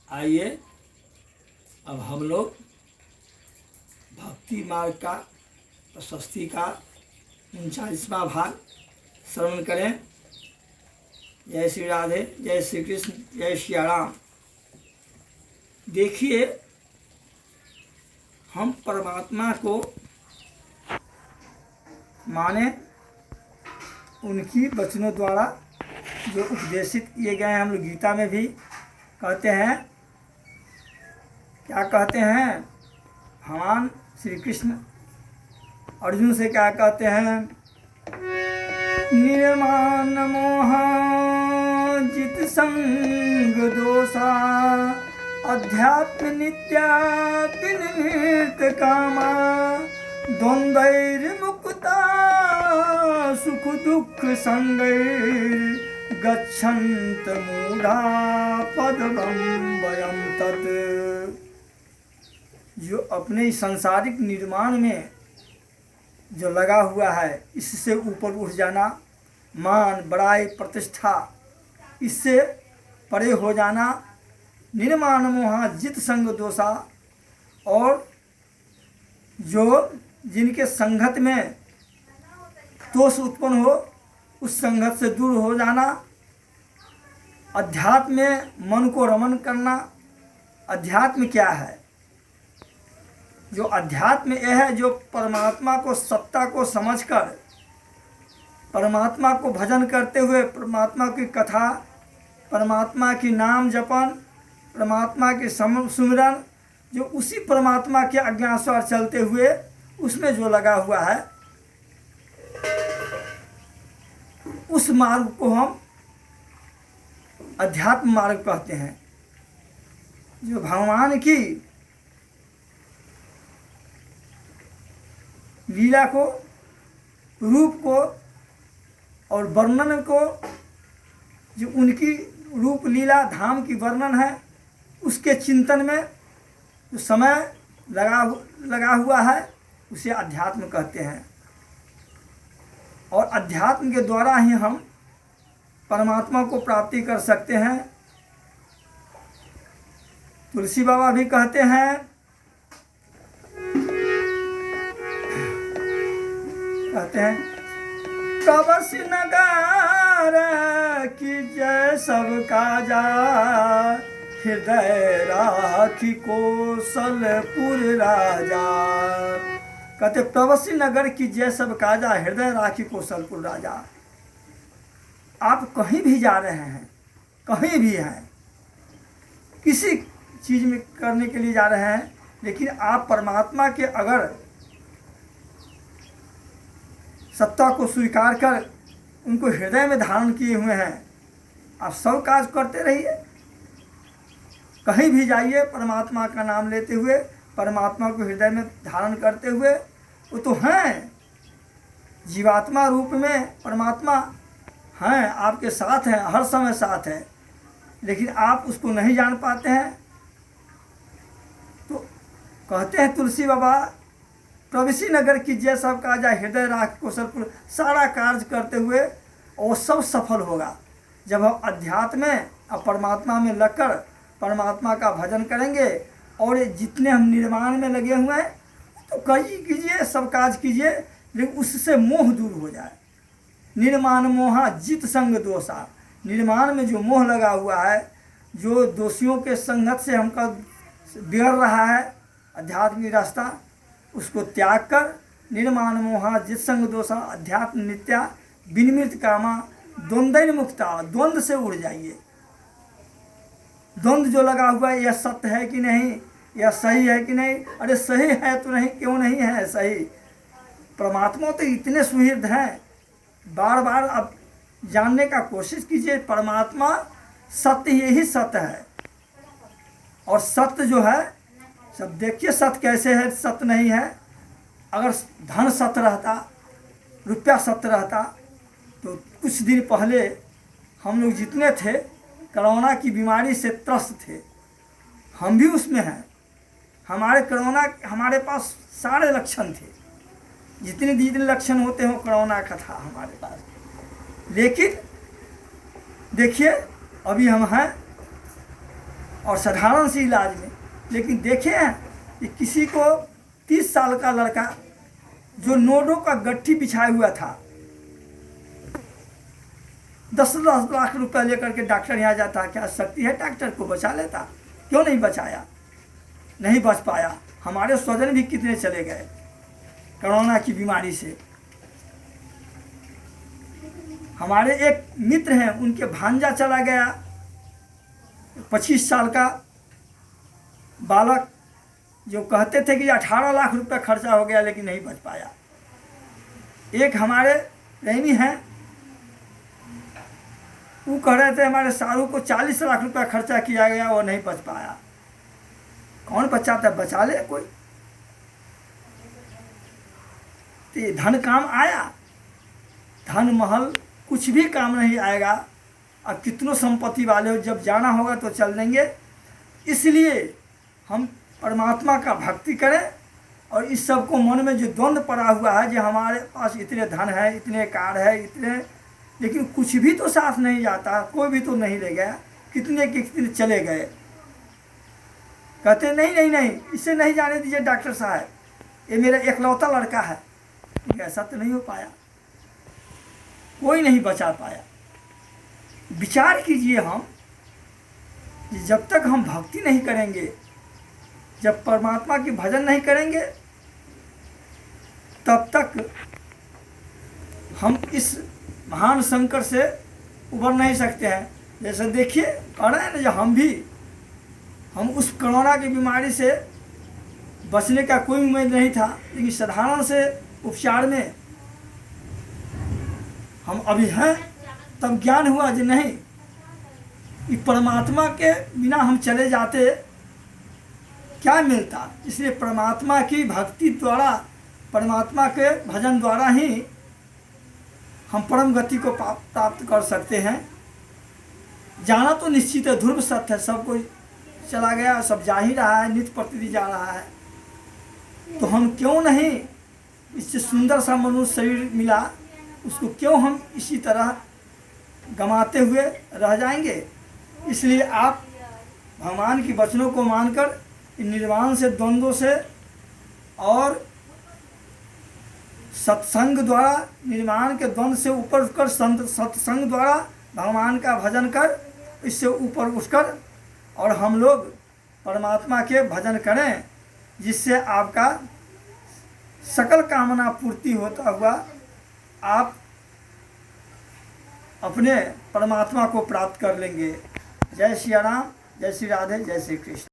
आइए अब हम लोग भक्ति मार्ग का प्रशस्ति का 39वां भाग श्रवण करें। जय श्री राधे, जय श्री कृष्ण, जय श्री राम। देखिए, हम परमात्मा को माने उनकी वचनों द्वारा जो उपदेशित किए गए हैं। हम लोग गीता में भी कहते हैं, क्या कहते हैं, भगवान श्री कृष्ण अर्जुन से क्या कहते हैं, निर्माण मोह जित संग दोषा अध्यात्म नित्या विनिवृत्त कामा द्वंद्वैर्मुक्ता सुख दुख संगैर् गच्छन्त मूढ़ा पदमं वयं तत्। जो अपने सांसारिक निर्माण में जो लगा हुआ है, इससे ऊपर उठ जाना, मान बड़ाई प्रतिष्ठा, इससे परे हो जाना, निर्माण मोहा जित संग दोषा, और जो जिनके संगत में दोष उत्पन्न हो उस संगत से दूर हो जाना, अध्यात्म में मन को रमन करना। अध्यात्म क्या है? जो अध्यात्म यह है जो परमात्मा को, सत्ता को समझकर परमात्मा को भजन करते हुए, परमात्मा की कथा, परमात्मा की नाम जपन, परमात्मा के सुमिरन, जो उसी परमात्मा के आज्ञानुसार चलते हुए उसमें जो लगा हुआ है, उस मार्ग को हम अध्यात्म मार्ग कहते हैं। जो भगवान की लीला को, रूप को और वर्णन को, जो उनकी रूप लीला धाम की वर्णन है, उसके चिंतन में जो समय लगा हुआ है, उसे अध्यात्म कहते हैं। और अध्यात्म के द्वारा ही हम परमात्मा को प्राप्ति कर सकते हैं। तुलसी बाबा भी कहते हैं, कवच नगार की जय सब काजा हृदय राखी कौशलपुर राजा। कहते प्रवसी नगर की जय सब काजा हृदय राखी कौशलपुर राजा। आप कहीं भी जा रहे हैं, कहीं भी हैं, किसी चीज़ में करने के लिए जा रहे हैं, लेकिन आप परमात्मा के अगर सत्ता को स्वीकार कर उनको हृदय में धारण किए हुए हैं, आप सब काज करते रहिए। कहीं भी जाइए परमात्मा का नाम लेते हुए, परमात्मा को हृदय में धारण करते हुए। वो तो हैं, जीवात्मा रूप में परमात्मा हैं, आपके साथ हैं, हर समय साथ है, लेकिन आप उसको नहीं जान पाते हैं। तो कहते हैं तुलसी बाबा, प्रवेशी नगर की जय सब काजा हृदय राख कौशलपुर। सारा कार्य करते हुए और सब सफल होगा जब हम अध्यात्म में और परमात्मा में लगकर परमात्मा का भजन करेंगे। और जितने हम निर्माण में लगे हुए हैं तो कीजिए, सब काज कीजिए, लेकिन उससे मोह दूर हो जाए। निर्माण मोहा जित संग दोषा। निर्माण में जो मोह लगा हुआ है, जो दोषियों के संगत से हमका बिगड़ रहा है अध्यात्म की रास्ता, उसको त्याग कर निर्माण मोहा जित संग दोषा अध्यात्म नित्या विनिवृत्त कामा द्वंद्व मुक्ता। द्वंद्व से उड़ जाइए। द्वंद्व जो लगा हुआ है, यह सत्य है कि नहीं, यह सही है कि नहीं, अरे सही है तो नहीं, क्यों नहीं है सही। परमात्मा तो इतने सुहृद हैं, बार बार अब जानने का कोशिश कीजिए। परमात्मा सत्य, यही सत्य है। और सत्य जो है, सब देखिए सत्य कैसे है, सत्य नहीं है। अगर धन सत्य रहता, रुपया सत्य रहता, तो कुछ दिन पहले हम लोग जितने थे कोरोना की बीमारी से त्रस्त थे, हम भी उसमें हैं। हमारे पास सारे लक्षण थे, जितने लक्षण होते हो कोरोना का था हमारे पास। लेकिन देखिए अभी हम हैं और साधारण सी इलाज में। लेकिन देखे हैं कि किसी को 30 साल का लड़का जो नोडों का गट्ठी बिछाया हुआ था, 10-10 लाख रुपए लेकर के डॉक्टर यहाँ जाता, क्या शक्ति है डॉक्टर को बचा लेता? क्यों नहीं बचाया? नहीं बच पाया। हमारे स्वजन भी कितने चले गए कोरोना की बीमारी से। हमारे एक मित्र हैं, उनके भांजा चला गया, 25 साल का बालक, जो कहते थे कि 18 लाख रुपए खर्चा हो गया लेकिन नहीं बच पाया। एक हमारे प्रेमी हैं, वो कह रहे थे हमारे शाहरुख को 40 लाख रुपए खर्चा किया गया, वो नहीं बच पाया। कौन बचाता? बचा ले कोई। तो धन काम आया? धन महल कुछ भी काम नहीं आएगा। अब कितनों संपत्ति वाले हो, जब जाना होगा तो चल देंगे। इसलिए हम परमात्मा का भक्ति करें, और इस सब को मन में जो द्वंद्व पड़ा हुआ है, जो हमारे पास इतने धन है, इतने कार है, इतने, लेकिन कुछ भी तो साथ नहीं जाता, कोई भी तो नहीं ले गया। कितने के कितने चले गए। कहते नहीं नहीं नहीं, इसे नहीं जाने दीजिए डॉक्टर साहब, ये मेरा एकलौता लड़का है। ऐसा तो नहीं हो पाया, कोई नहीं बचा पाया। विचार कीजिए हम, जब तक हम भक्ति नहीं करेंगे, जब परमात्मा की भजन नहीं करेंगे, तब तक हम इस महान संकट से उबर नहीं सकते हैं। जैसे देखिए कह रहे हैं ना, जो हम उस कोरोना की बीमारी से बचने का कोई उम्मीद नहीं था, लेकिन साधारण से उपचार में हम अभी हैं। तब ज्ञान हुआ कि नहीं, कि परमात्मा के बिना हम चले जाते क्या मिलता। इसलिए परमात्मा की भक्ति द्वारा, परमात्मा के भजन द्वारा ही हम परम गति को प्राप्त कर सकते हैं। जाना तो निश्चित है, ध्रुव सत्य है, सब कोई चला गया, सब जा ही रहा है, नित्य प्रतिदिन जा रहा है। तो हम क्यों नहीं, इससे सुंदर सा मनुष्य शरीर मिला, उसको क्यों हम इसी तरह गंवाते हुए रह जाएंगे। इसलिए आप भगवान की वचनों को मानकर निर्वाण से, द्वंद्वों से और सत्संग द्वारा, निर्वाण के द्वंद्व से ऊपर उठकर सत्संग द्वारा भगवान का भजन कर, इससे ऊपर उठकर और हम लोग परमात्मा के भजन करें, जिससे आपका सकल कामना पूर्ति होता हुआ आप अपने परमात्मा को प्राप्त कर लेंगे। जय श्री राम, जय श्री राधे, जय श्री कृष्ण।